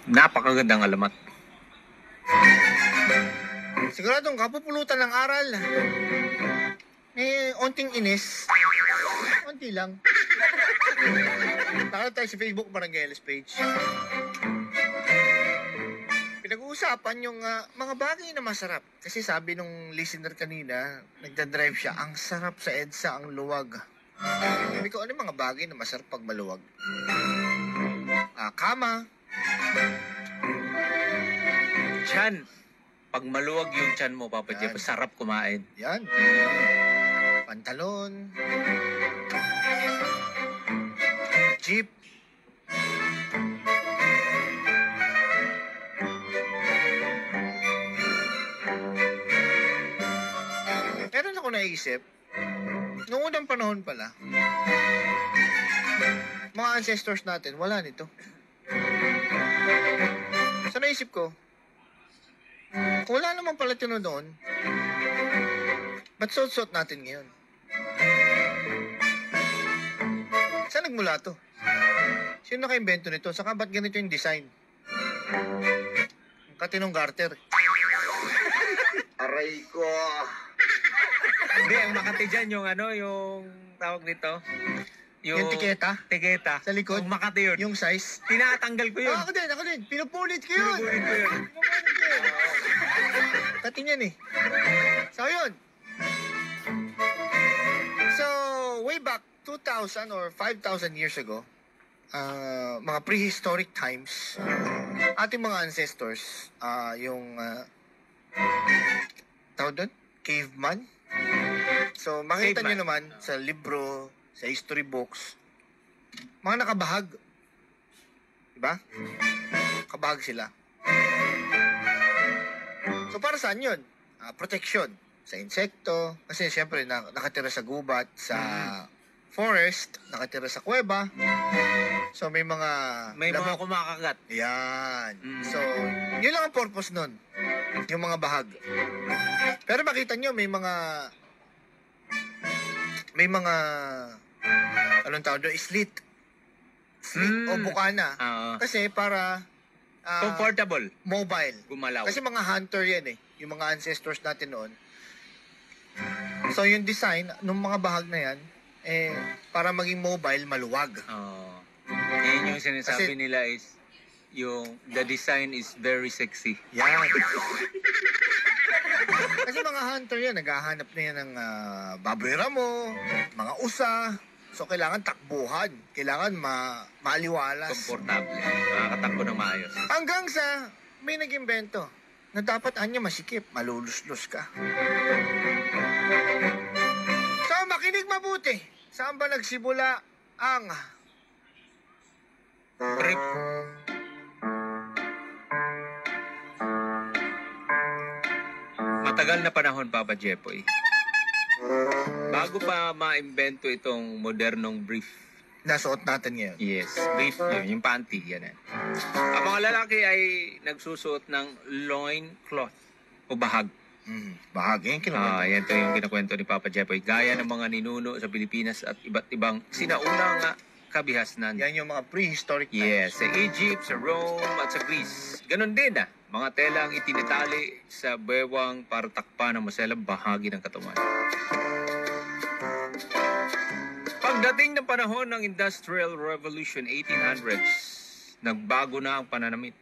Napakagandang alamat. Siguradong kapupulutan ng aral. Onting inis. Onti lang. Nakala tayo sa Facebook Barangay LS page. Pinag-uusapan yung mga bagay na masarap. Kasi sabi nung listener kanina, nagdadrive siya, ang sarap sa EDSA ang luwag. Sabi ko, ano yung mga bagay na masarap pag maluwag? Kama. Tiyan. Pag maluwag yung tiyan mo, Papa Yan. Jeff, sarap kumain. Yan. Pantalon. Jeep. Meron ako naisip, noong unang panahon pala, mga ancestors natin, wala nito. So naisip ko, kung wala naman pala ito noon, ba't suot-suot natin ngayon? Saan nagmula to? Sino naka-invento nito? Saka ba't ganito yung design? Katinong garter. Aray ko. Hindi, ang Makati dyan, yung yung tawag nito. Yung tiketa? Tiketa. Sa likod? Yung Makati yun. Yung size? Tinatanggal ko yun. Ako din. Pinupunit ko yun. Kating yan eh. So, yun. So, way back 2,000 or 5,000 years ago, mga prehistoric times, ating mga ancestors, yung, tawag doon? Caveman. So, makita Caveman. nyo naman sa libro, sa history books, mga nakabahag. Diba? Kabahag sila. So, para saan yun? Protection sa insekto. Kasi, siyempre, nakatira sa gubat, sa forest, nakatira sa kuweba. So, may mga... May mga kumakagat. Yan. So, yun lang ang purpose nun. Yung mga bahag. Pero makita nyo, may mga anong tawag doon? Slit o bukana. Kasi para Comfortable. mobile. Gumalaw. Kasi mga hunter yan eh. Yung mga ancestors natin noon. So yung design ng mga bahag na yan, para maging mobile, maluwag. Yan yung sinasabi Kasi- nila is the design is very sexy. Yan. Kasi mga hunter yan, naghahanap na yan ng baboy ramo, mga usa. So, kailangan takbuhan. Kailangan maaliwalas. Komportable. Makakatakbo ng maayos. Hanggang sa may nag-imbento na dapat anya masikip, maluluslos ka. So, makinig mabuti. Saan ba nagsimula ang Trip. Matagal na panahon, Papa Jepoy. Bago pa ma-invento itong modernong brief. nasuot natin ngayon? Yes, brief yun, yung panty, yan. Ang mga lalaki ay nagsusuot ng loin cloth o bahag. Bahagi yung kinukwento. Yan to yung kinakwento ni Papa Jepoy. Gaya ng mga ninuno sa Pilipinas at iba't ibang sinaunang kabihasnan. Yan yung mga prehistoric times. Yes, sa Egypt, sa Rome, at sa Greece. Ganon din mga telang itinatali sa bewang para takpan ng maselang bahagi ng katawan. Pagdating ng panahon ng Industrial Revolution 1800s, nagbago na ang pananamit.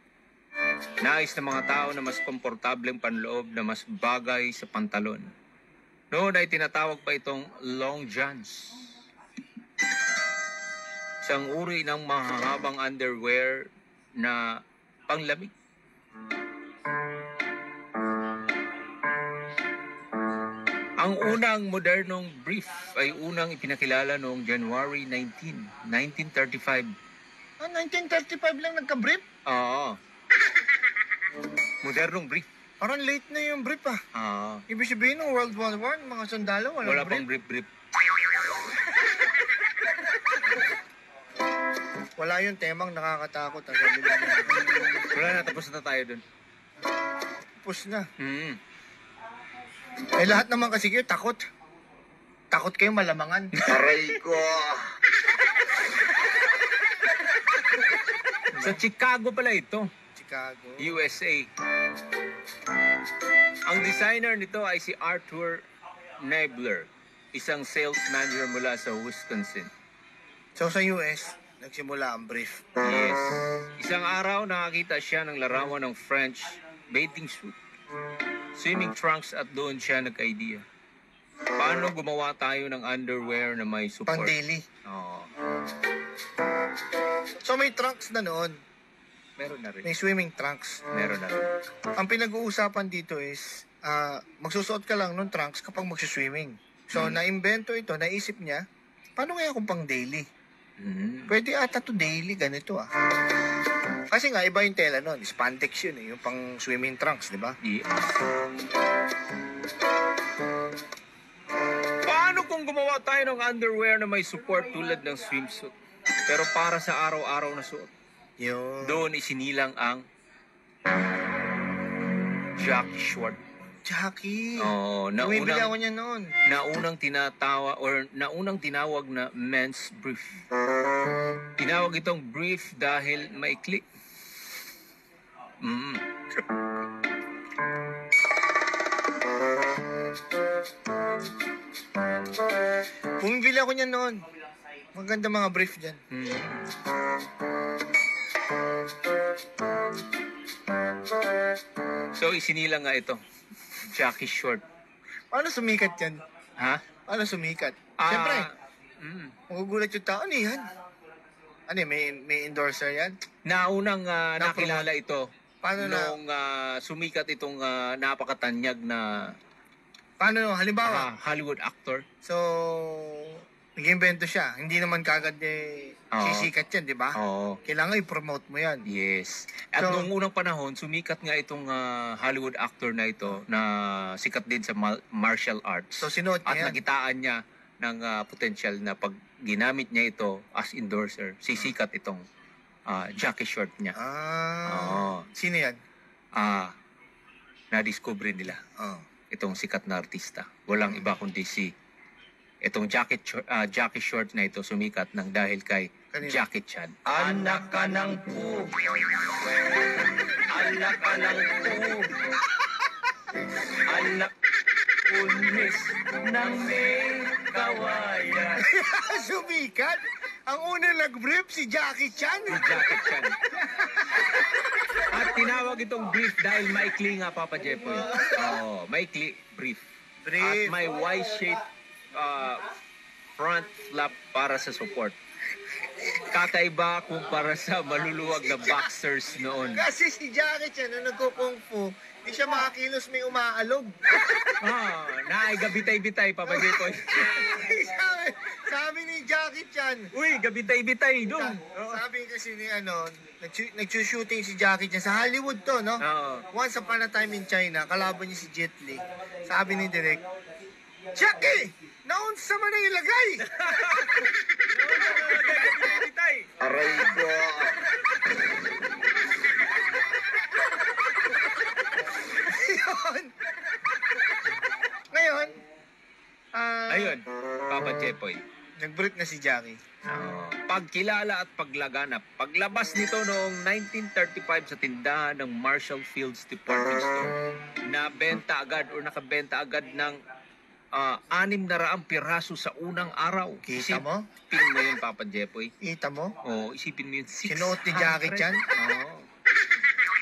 Nais ng mga tao na mas komportableng panloob na mas bagay sa pantalon. Noon ay tinatawag pa itong long johns. Isang uri ng mahahabang underwear na panglamig. Ang unang modernong brief ay unang ipinakilala noong January 19, 1935. 1935 lang nagka-brief? Oo. Modernong brief. Parang late na yung brief Oo. Ibig sabihin ng World War I, mga sundalo, Wala walang pang brief. brief. Wala yung temang nakakatakot. Wala na, tapos na tayo dun. Pus na. Mm. Lahat naman kasi kayo takot. Takot kayo malamangan. Aray ko. Sa Chicago pala ito. Chicago. USA. Ang designer nito ay si Arthur Nebler, isang sales manager mula sa Wisconsin. So sa US, nagsimula ang brief. Yes. Isang araw nakakita siya ng larawan ng French bathing suit, swimming trunks at doon siya nag-idea. Paano gumawa tayo ng underwear na may support? Pang daily. Oo. So may trunks na noon. Meron na rin. May swimming trunks. Meron na rin. Ang pinag-uusapan dito is, magsusuot ka lang ng trunks kapag magsiswimming. So, na-invento ito, naisip niya, paano kaya kung pang daily? Pwede ata to daily, ganito ah. Kasi nga, iba yung tela nun. Spandex yun eh, yung pang swimming trunks, di ba? Yes. Paano kung gumawa tayo ng underwear na may support tulad ng swimsuit? Pero para sa araw-araw na suot. Yun. Doon isinilang ang jockey short. Jackie. Oh, Bumibili ako niya noon. naunang tinawag na men's brief. Tinawag itong brief dahil maikli. Bumibili ako niya noon. Maganda mga brief dyan. So isinilang nga ito. Jockey short. Paano sumikat yan? Ha? Paano sumikat? Ah, Siyempre, mm. magugulat yung tao. Ano yan? Ano yan? May endorser yan? Naunang nakilala ito Paano na? nung sumikat itong napakatanyag na Paano? Halimbawa, Hollywood actor. so, nag-invento siya. Hindi naman kagad Oo. sisikat yan, di ba? Oo. Kailangan i-promote mo yan. Yes. At So- noong unang panahon, sumikat nga itong Hollywood actor na ito na sikat din sa martial arts. So, sinuot At niya yan. nakitaan niya ng potential na pag ginamit niya ito as endorser, sisikat itong jockey short niya. Oo. Sino yan? Na-discover nila Oh. itong sikat na artista. Walang iba kundi si itong jockey short na ito sumikat ng dahil kay Kanino? Jackie Chan. Anak ka ng po. Anak ka ng po. Anak pulis ng may kawayan. Sumikat? Ang unang nag-brief, si Jackie Chan. Si Jackie Chan. At tinawag itong brief dahil maikli nga, Papa Jepoy. Oo, maikli, brief. Brief. At may Y-shaped front flap para sa support. Kakaiba kumpara sa maluluwag na boxers noon. Kasi si Jackie Chan, nung nagko-kung fu, di siya makakilos, may umaalog. Naay gabitay-bitay, Papa Jepoy. sabi ni Jackie Chan, Uy, gabitay-bitay doon. sabi kasi ni nag-shooting si Jackie Chan sa Hollywood to, no? Oo. Once upon a time in China, kalaban niya si Jet Li. Sabi ni Direk, Jackie! Naon sa man ang ilagay! Gabitay-bitay. Aray ko! Ngayon, Ayun, Papa Jepoy. nag-brief na si Jackie. Pagkilala at paglaganap. Paglabas nito noong 1935 sa tindahan ng Marshall Fields Department Store, nabenta agad o nakabenta agad ng 600 piraso sa unang araw. Kita mo? Isipin mo yun, Papa Jepoy. Kita mo? Isipin mo yun. Sinuot ni Jackie Chan? Oo.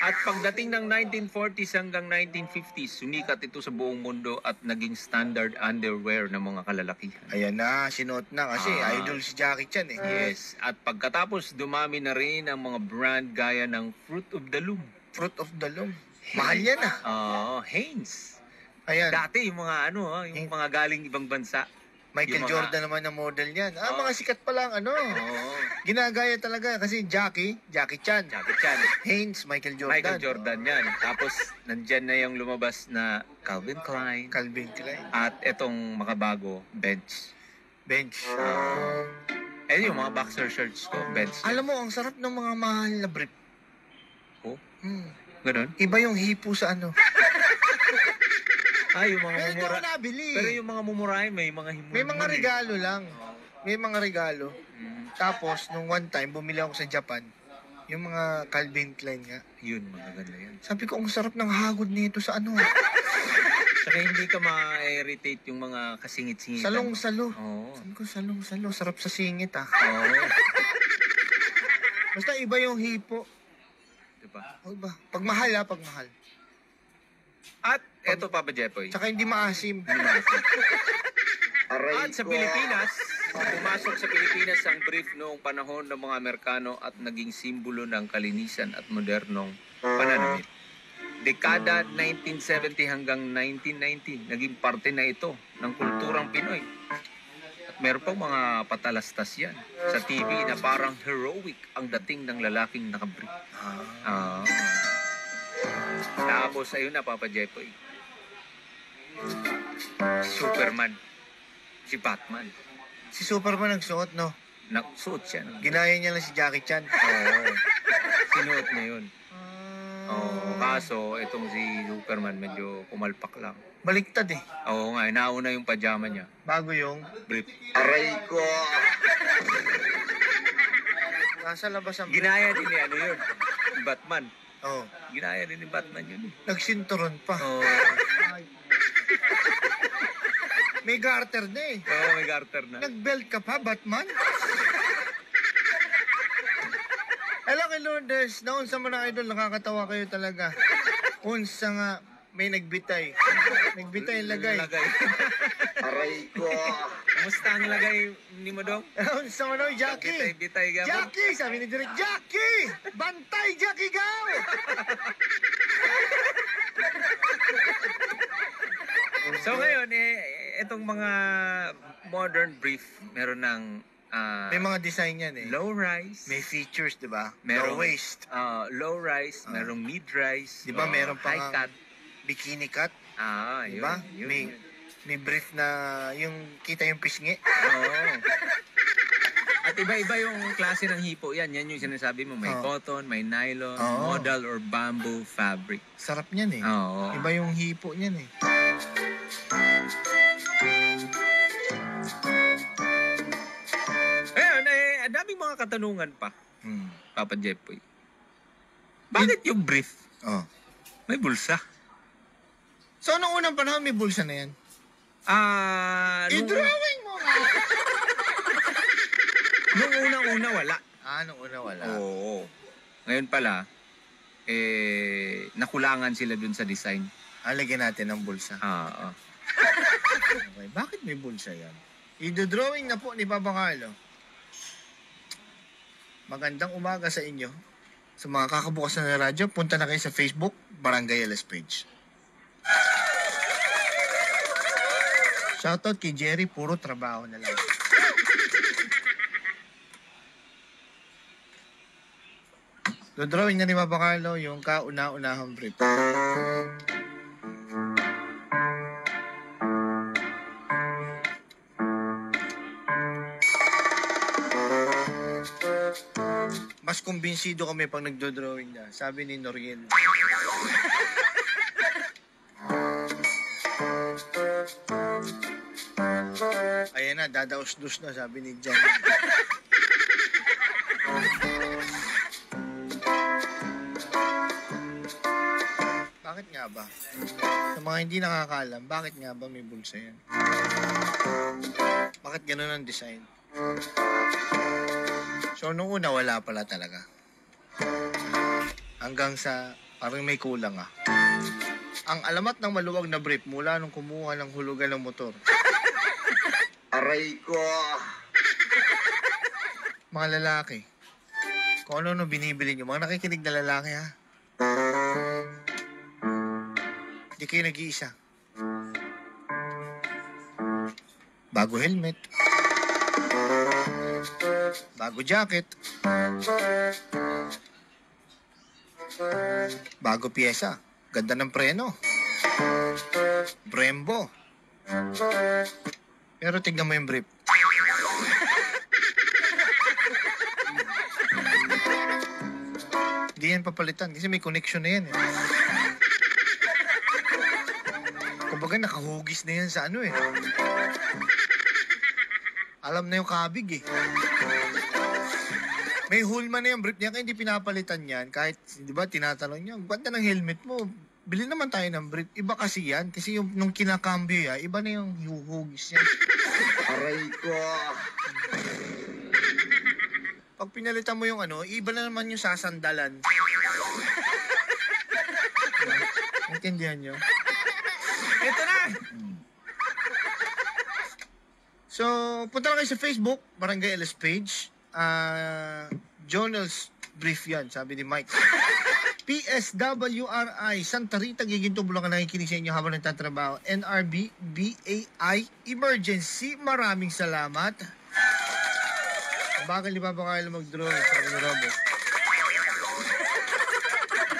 At pagdating ng 1940s hanggang 1950s, sumikat ito sa buong mundo at naging standard underwear ng mga kalalakihan. Ayan na, sinuot na kasi idol si Jackie Chan eh. Yes, at pagkatapos dumami na rin ang mga brand gaya ng Fruit of the Loom. Fruit of the Loom. Mahal yan ah. Hanes. Ayan, Dati yung mga yung mga galing ibang bansa. Michael yung mga- Jordan naman ang model niyan. Mga sikat pa lang ginagaya talaga kasi Jackie Chan. Jackie Chan. Haynes, Michael Jordan. Michael Jordan yan. Tapos nandyan na yung lumabas na Calvin Klein. Calvin Klein. At etong makabago, Bench. Bench. Yung mga boxer shirts ko, Bench. Alam mo, ang sarap ng mga mahal na brief. Oh, Hmm. ganun. Iba yung hipo sa ano. Yung mga Pero hindi ako mumura. nabili. Pero yung mga mumurahin, may mga himul. May mga regalo lang. May mga regalo. Mm. Tapos, nung one time, bumili ako sa Japan. Yung mga Calvin Klein nga. Yun, magaganda yan. Sabi ko, ang sarap ng hagod nito sa ano. Saka hindi ka ma-irritate yung mga kasingit-singitan. Salong-salo. Oo. Sabi ko, salong-salo. Sarap sa singit, ah. Oo. Basta iba yung hipo. Diba? O iba. Pagmahal, ha, pagmahal. At eto, Papa Jepoy. Tsaka hindi maasim. At sa Pilipinas, pumasok sa Pilipinas ang brief noong panahon ng mga Amerikano at naging simbolo ng kalinisan at modernong pananamit. Dekada 1970 hanggang 1990, naging parte na ito ng kulturang Pinoy. At meron pang mga patalastas yan sa TV na parang heroic ang dating ng lalaking nakabrief. Tapos ayun na, Papa Jepoy. Superman. Si Batman. Si Superman nagsuot, no? Nagsuot siya. No? Ginaya niya lang si Jackie Chan. Oo. Sinuot niya yun. Oo. Kaso, itong si Superman medyo pumalpak lang. Baliktad eh. Oo nga, nauna yung pajama niya. Bago yung Brief. aray ko. Nasa labas ang Ginaya din ni ano yun. Ni Batman. Oh, Ginaya din ni Batman yun. nagsinturon pa. Oo. May garter na eh. Oo, may garter na. Nag-belt ka pa, Batman? Alam kay Lourdes, naunsa mo na idol, nakakatawa kayo talaga. Unsa nga, may nagbitay. Nagbitay lagay. Lagay. Aray ko. Kumusta ang lagay ni Modong? Unsa mo na, Jackie? Bitay gabon. Jackie! Sabi ni Direk, Jackie! Bantay, Jackie Gaw! So ngayon, itong mga modern brief, meron ng May mga design yan eh. low rise, May features, di ba? Merong- Low waist. low rise, merong mid rise, Di ba meron pa high nga- cut. Bikini cut. Yun, Di ba? yun, May, yun. may brief na yung kita yung pisngi. Oo. At iba-iba yung klase ng hipo yan. Yan yung sinasabi mo. May Oo. cotton, may nylon, Oo. modal or bamboo fabric. Sarap niyan eh. Oo. Iba yung hipo niyan eh. Ayun, ang daming mga katanungan pa, Hmm. Papa Jepoy. Bakit yung brief Oh. may bulsa? So, nung unang panahon, may bulsa na yan? I-drawing mo nga! Nung unang-una wala. Nung una wala. Oo. Ngayon pala, nakulangan sila dun sa design. Lagyan natin ng bulsa. Oo. Okay. Bakit may bulsa yan? I-drawing na po ni Papa Carlo. Magandang umaga sa inyo. Sa mga kakabukasan ng radyo, punta na kayo sa Facebook, Barangay LS Page. Shoutout kay Jerry, puro trabaho na lang. Dodrawing na ni Papa Carlo yung kauna-unahang brief. Mas kumbinsido kami pag nagdo-drawing na. Sabi ni Noriel. Ayan na, dadaos-dos na, sabi ni Jan. Bakit nga ba? Sa mga hindi nakakaalam, bakit nga ba may bulsa yan? Bakit ganun ang design? So, nung una, wala pala talaga. Hanggang sa, parang may kulang ah. Ang alamat ng maluwag na brief mula nung kumuha ng hulugan ng motor. Aray ko! Mga lalaki. Kung ano binibili nyo. Mga nakikinig na lalaki ha. Hindi kayo nag-iisa. Bago helmet. Bago jacket. Bago pyesa. Ganda ng preno. Brembo. Pero tignan mo yung brief. Hindi yan papalitan kasi may connection na yan eh. Kumbaga nakahugis na yan sa ano eh. Alam na yung kabig eh. May hulma na yung brief niya, kaya hindi pinapalitan yan. Kahit, di ba, tinatanong niya, ang ganda ng helmet mo. Bili naman tayo ng brief. Iba kasi yan. Kasi yung nung kinakambyo ya, iba na yung hugis niya. Aray ko. Pag pinalitan mo yung ano, iba na naman yung sasandalan. Naintindihan nyo? Ito na! So, punta lang kayo sa Facebook, Barangay LS page. Journals brief yan, sabi ni Mike. PSWRI, Santa Rita, Giginto, Bulacan, nakikinig sa inyo habang nagtatrabaho. NRB, BAI, Emergency, maraming salamat. Bakal ni Papa Carlo mag-drone, sabi ni Robert.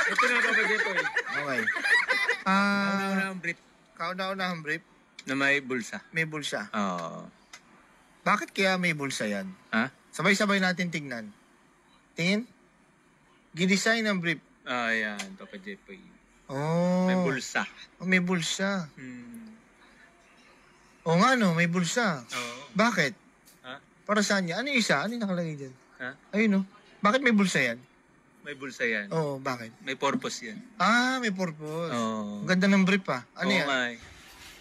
Ito na ba dito eh? Okay. Una ang brief Kauna-unahang brief, na may bulsa. may bulsa. Oo. Bakit kaya may bulsa yan? Ha? Sabay-sabay natin tingnan. Tingin? Gidesign ng brief. Ayan, Papa Jepoy. Oh. May bulsa. Oh, may bulsa. Hmm. Oo nga no, may bulsa. Oo. Bakit? Ha? Para saan niya? Ano yung isa? Ano yung nakalagay dyan? Ha? Ayun no. Bakit may bulsa yan? May bulsa yan. Oo, bakit? May purpose yan. May purpose. Oo. Ang ganda ng brief ah. Ano Oo yan? nga eh.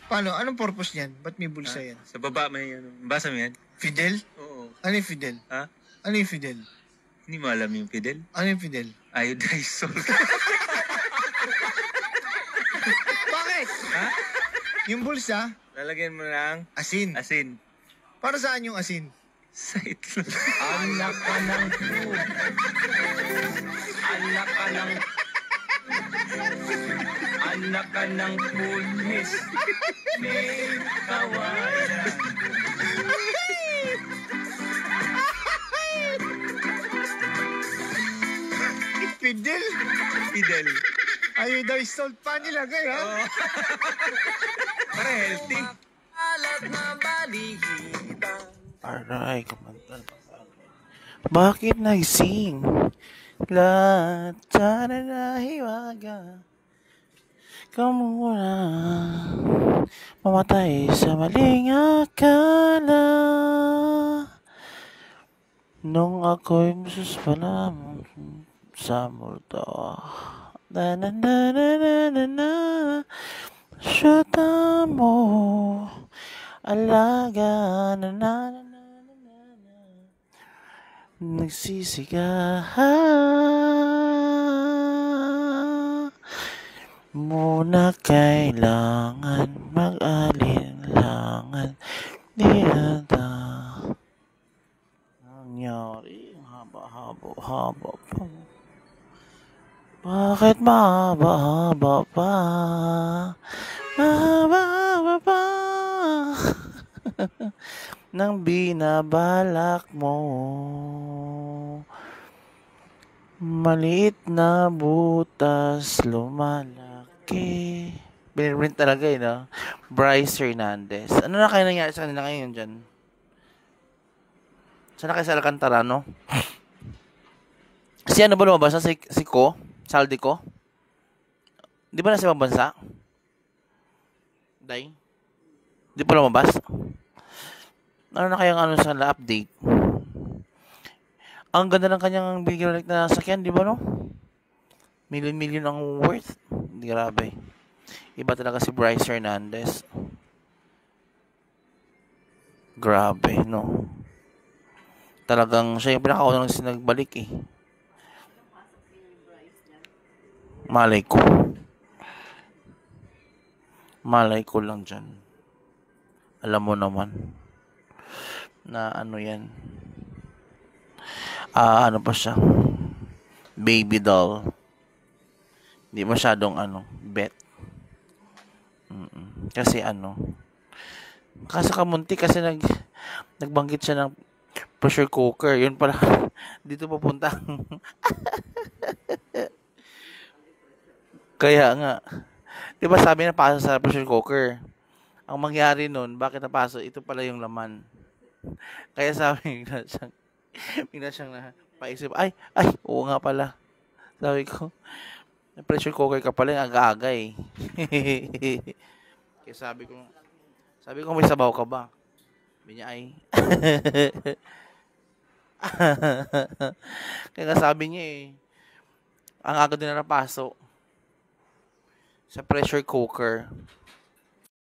Paano? Anong purpose niyan? Ba't may bulsa Ha? yan? Sa baba may ano. Basa mo yan? Fidel? Oo. Ano yung Fidel? Ha? Ano yung Fidel? Hindi mo alam yung Fidel? Ano yung Fidel? Iodized salt. Bakit? Ha? Yung bulsa, Lalagyan mo ng asin. asin. Para saan yung asin? Sa itlog. Anak ka ng food. Anak ka ng... Anak ka ng food, miss. May kawayan. Fidel? Fidel. Iodized salt pa nilagay ha? Oo. Para healthy. Alat na balihita. Aray, kumanta. Bakit nagsing? Lahat sana nahiwaga. Kamura mamatay sa maling akala. Nung ako'y musus pala sa multo. Na na na na na na na. Syuta mo. Alaga na na na na na na na. Muna kailangan mag-alinlangan. Di ata nangyari haba-haba pa. Bakit mahaba-haba pa? Mahaba-haba pa. Nang binabalak mo, maliit na butas lumalaki. Binirprint talaga eh, no? Bryce Hernandez. Ano na kayo nangyari sa kanila ngayon dyan? Saan na kayo sa Alcantara, no? Si ano ba lumabas? Si Ko? Saldi Ko? Di ba nasa ibang bansa? Day? Di pa lumabas? Ano na kayang ano sa update? Ang ganda ng kanyang bigyan na sakyan, di ba no? Million ang worth. Hindi, grabe. Iba talaga si Bryce Hernandez. Grabe, no? Talagang siya yung pinakaunang nagbalik eh. Malay ko. Malay ko lang dyan. Alam mo naman na ano yan. Ano pa siya? Baby doll. Hindi masyadong bet. Kasi kaso kamunti kasi nagbanggit siya ng pressure cooker. Yun pala dito papunta. Kaya nga, 'di ba sabi na pasok sa pressure cooker. Ang mangyari nun, bakit napasok? Ito pala yung laman. Kaya sabi bigla siyang napaisip, ay, oo nga pala. Sabi ko, pressure cooker ka pala yung aga-aga eh. Kaya sabi ko, may sabaw ka ba? Sabi niya, ay. Kaya nga sabi niya eh, ang aga din na napaso sa pressure cooker.